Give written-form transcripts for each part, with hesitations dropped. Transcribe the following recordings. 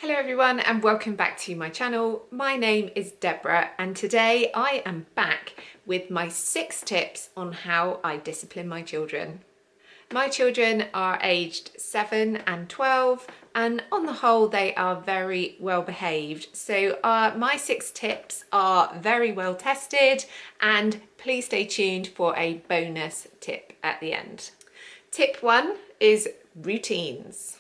Hello everyone and welcome back to my channel. My name is Deborah and today I am back with my 6 tips on how I discipline my children. My children are aged 7 and 12 and on the whole they are very well behaved. So my 6 tips are very well tested and please stay tuned for a bonus tip at the end. Tip 1 is routines.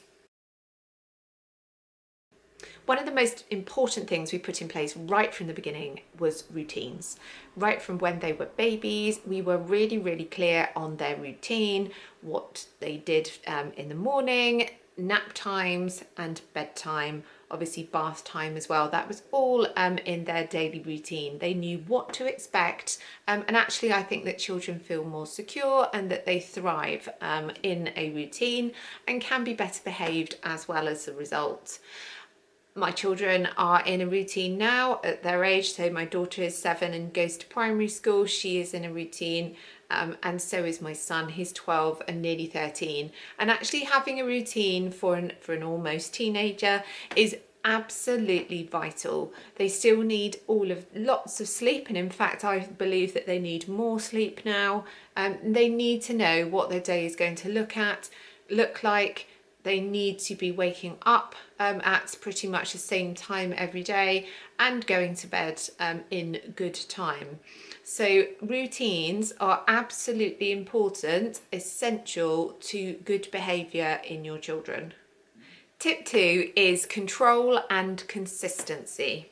One of the most important things we put in place right from the beginning was routines. Right from when they were babies, we were really clear on their routine, what they did in the morning, nap times and bedtime, obviously bath time as well. That was all in their daily routine. They knew what to expect and actually I think that children feel more secure and that they thrive in a routine and can be better behaved as well as a result. My children are in a routine now at their age, so my daughter is 7 and goes to primary school. She is in a routine and so is my son. He's 12 and nearly 13. And actually having a routine for an almost teenager is absolutely vital. They still need lots of sleep, and in fact I believe that they need more sleep now. They need to know what their day is going to look like. They need to be waking up at pretty much the same time every day and going to bed in good time. So routines are absolutely important, essential to good behaviour in your children. Tip 2 is control and consistency.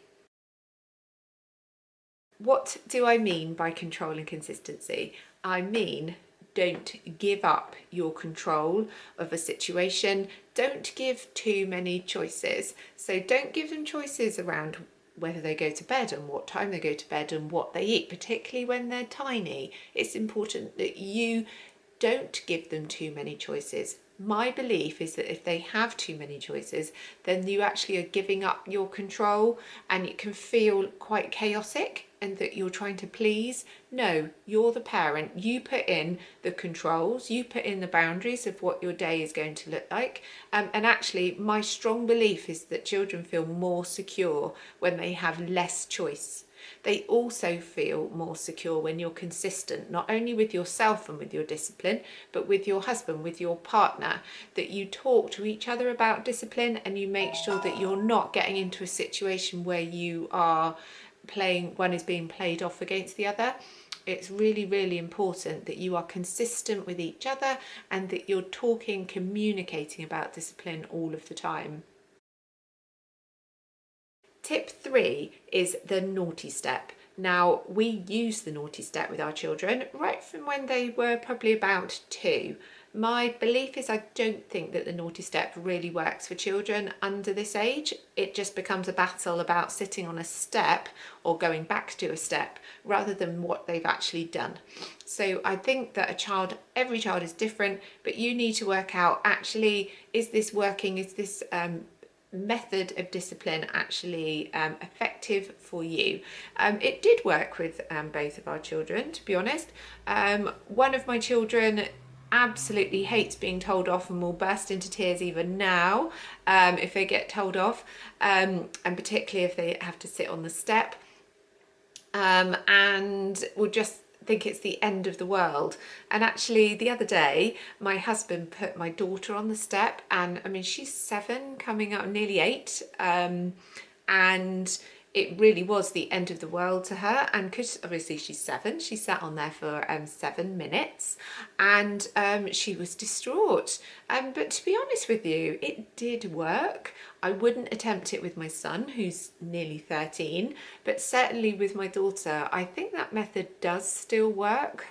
What do I mean by control and consistency? I mean, don't give up your control of a situation. Don't give too many choices. So don't give them choices around whether they go to bed and what time they go to bed and what they eat, particularly when they're tiny. It's important that you don't give them too many choices. My belief is that if they have too many choices, then you actually are giving up your control and it can feel quite chaotic and that you're trying to please. No, you're the parent. You put in the controls, you put in the boundaries of what your day is going to look like. And actually, my strong belief is that children feel more secure when they have less choice. They also feel more secure when you're consistent, not only with yourself and with your discipline, but with your husband, with your partner, that you talk to each other about discipline and you make sure that you're not getting into a situation where you are one is being played off against the other. It's really important that you are consistent with each other and that you're communicating about discipline all of the time. Tip 3 is the naughty step. Now, we use the naughty step with our children right from when they were probably about 2. My belief is I don't think that the naughty step really works for children under this age. It just becomes a battle about sitting on a step or going back to a step rather than what they've actually done. So I think that every child is different, but you need to work out actually, is this working? Is this method of discipline actually effective for you? It did work with both of our children, to be honest. One of my children absolutely hates being told off and will burst into tears even now if they get told off, and particularly if they have to sit on the step, and will just think it's the end of the world. And actually the other day my husband put my daughter on the step, and I mean she's 7 coming up nearly 8, and it really was the end of the world to her. And because obviously she's 7, she sat on there for 7 minutes and she was distraught. But to be honest with you, it did work. I wouldn't attempt it with my son, who's nearly 13, but certainly with my daughter, I think that method does still work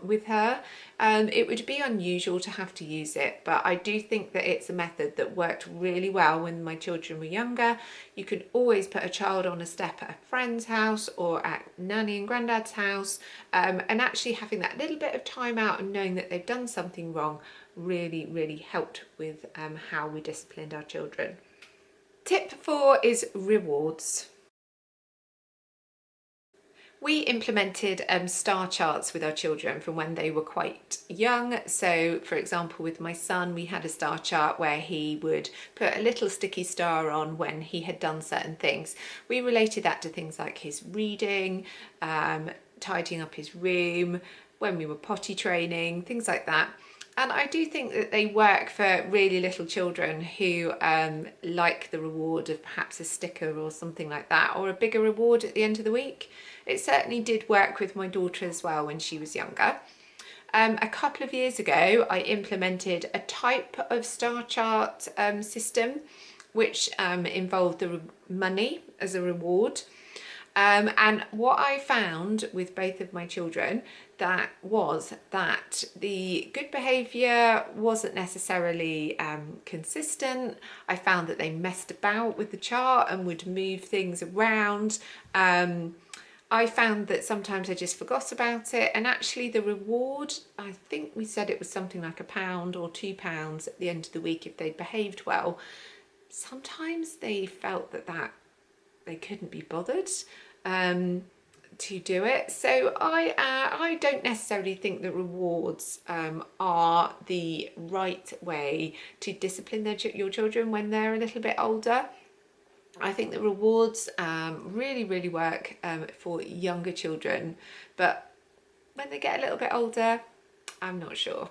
with her. It would be unusual to have to use it, but I do think that it's a method that worked really well when my children were younger. You can always put a child on a step at a friend's house or at nanny and granddad's house, and actually having that little bit of time out and knowing that they've done something wrong really helped with how we disciplined our children. Tip 4 is rewards. We implemented star charts with our children from when they were quite young. So for example, with my son, we had a star chart where he would put a little sticky star on when he had done certain things. We related that to things like his reading, tidying up his room, when we were potty training, things like that. And I do think that they work for really little children who like the reward of perhaps a sticker or something like that, or a bigger reward at the end of the week. It certainly did work with my daughter as well when she was younger. A couple of years ago, I implemented a type of star chart system which involved the money as a reward. And what I found with both of my children was that the good behaviour wasn't necessarily consistent. I found that they messed about with the chart and would move things around. I found that sometimes I just forgot about it, and actually the reward, I think we said it was something like £1 or £2 at the end of the week if they'd behaved well. Sometimes they felt that they couldn't be bothered to do it. So I don't necessarily think that rewards are the right way to discipline your children when they're a little bit older. I think the rewards really work for younger children, but when they get a little bit older, I'm not sure.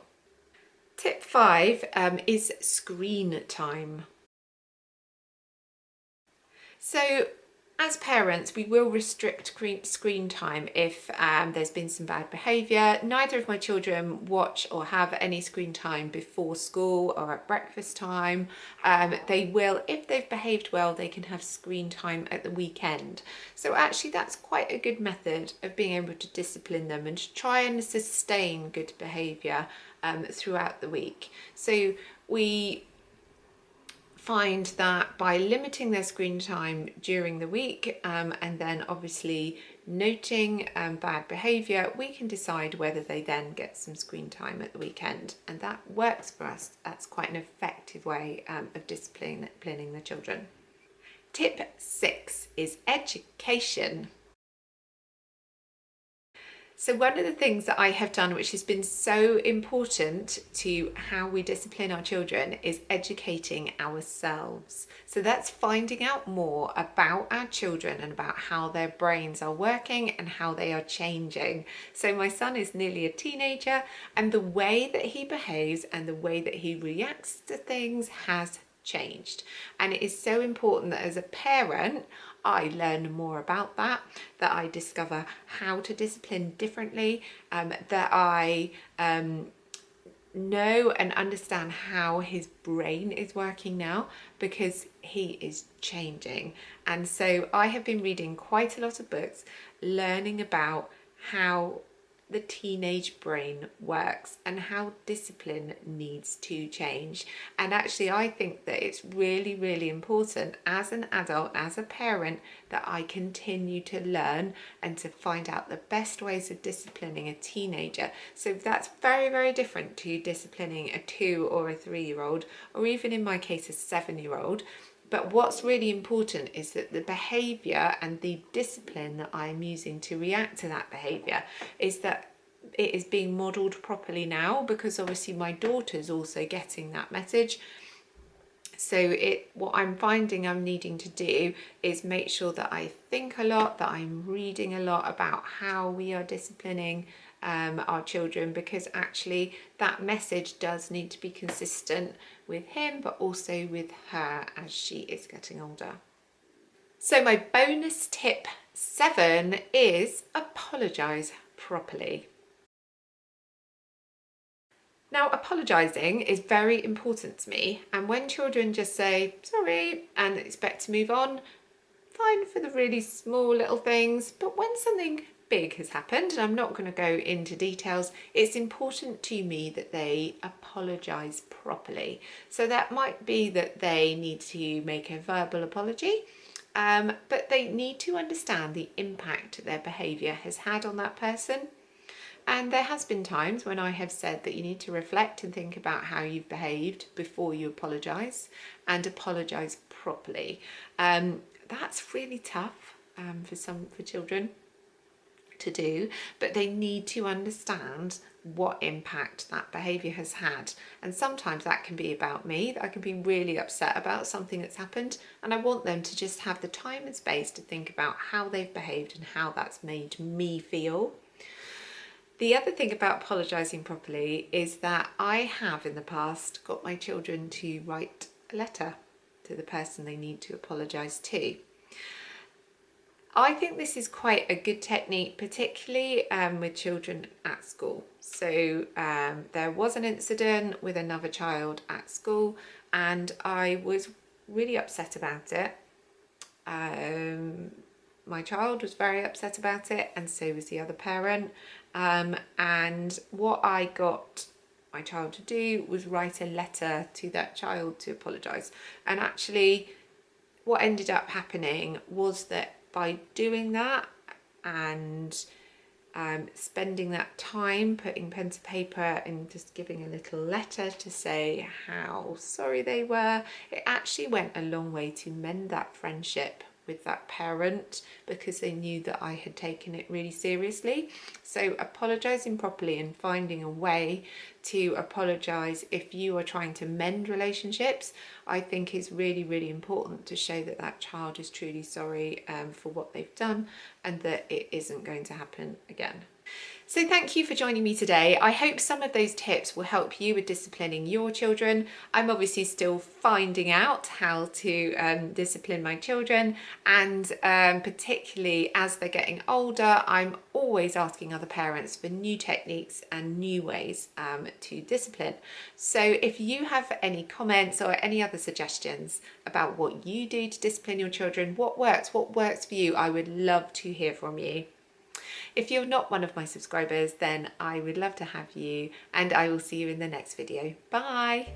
Tip 5 is screen time. So as parents, we will restrict screen time if there's been some bad behaviour. Neither of my children watch or have any screen time before school or at breakfast time. They will, if they've behaved well, they can have screen time at the weekend. So actually that's quite a good method of being able to discipline them and to try and sustain good behaviour throughout the week. So we find that by limiting their screen time during the week and then obviously noting bad behaviour, we can decide whether they then get some screen time at the weekend, and that works for us. That's quite an effective way of disciplining the children. Tip 6 is education. So one of the things that I have done, which has been so important to how we discipline our children, is educating ourselves. So that's finding out more about our children and about how their brains are working and how they are changing. So my son is nearly a teenager, and the way that he behaves and the way that he reacts to things has changed. And it is so important that as a parent, I learn more about that I discover how to discipline differently, that I know and understand how his brain is working now, because he is changing. And so I have been reading quite a lot of books, learning about how the teenage brain works and how discipline needs to change. And actually I think that it's really important as an adult, as a parent, that I continue to learn and to find out the best ways of disciplining a teenager. So that's very different to disciplining a 2 or a 3-year-old, or even in my case a 7-year-old. But what's really important is that the behaviour and the discipline that I'm using to react to that behaviour is that it is being modelled properly now, because obviously my daughter's also getting that message. So what I'm finding I'm needing to do is make sure that I think a lot, that I'm reading a lot about how we are disciplining our children, because actually that message does need to be consistent with him but also with her as she is getting older. So my bonus tip 7 is apologise properly. Now, apologising is very important to me, and when children just say sorry and expect to move on, fine for the really small little things, but when something big has happened, and I'm not going to go into details, it's important to me that they apologise properly. So that might be that they need to make a verbal apology, but they need to understand the impact their behaviour has had on that person. And there has been times when I have said that you need to reflect and think about how you've behaved before you apologise, and apologise properly. That's really tough for children. to do, but they need to understand what impact that behaviour has had. And sometimes that can be about me, that I can be really upset about something that's happened, and I want them to just have the time and space to think about how they've behaved and how that's made me feel. The other thing about apologising properly is that I have in the past got my children to write a letter to the person they need to apologise to. I think this is quite a good technique, particularly with children at school. So there was an incident with another child at school and I was really upset about it. My child was very upset about it and so was the other parent. And what I got my child to do was write a letter to that child to apologise. And actually what ended up happening was that by doing that and spending that time putting pen to paper and just giving a little letter to say how sorry they were, it actually went a long way to mend that friendship with that parent because they knew that I had taken it really seriously. So apologising properly and finding a way to apologise if you are trying to mend relationships, I think is really, really important to show that that child is truly sorry for what they've done and that it isn't going to happen again. So thank you for joining me today. I hope some of those tips will help you with disciplining your children. I'm obviously still finding out how to discipline my children, and particularly as they're getting older, I'm always asking other parents for new techniques and new ways to discipline. So if you have any comments or any other suggestions about what you do to discipline your children, what works for you, I would love to hear from you. If you're not one of my subscribers, then I would love to have you, and I will see you in the next video. Bye!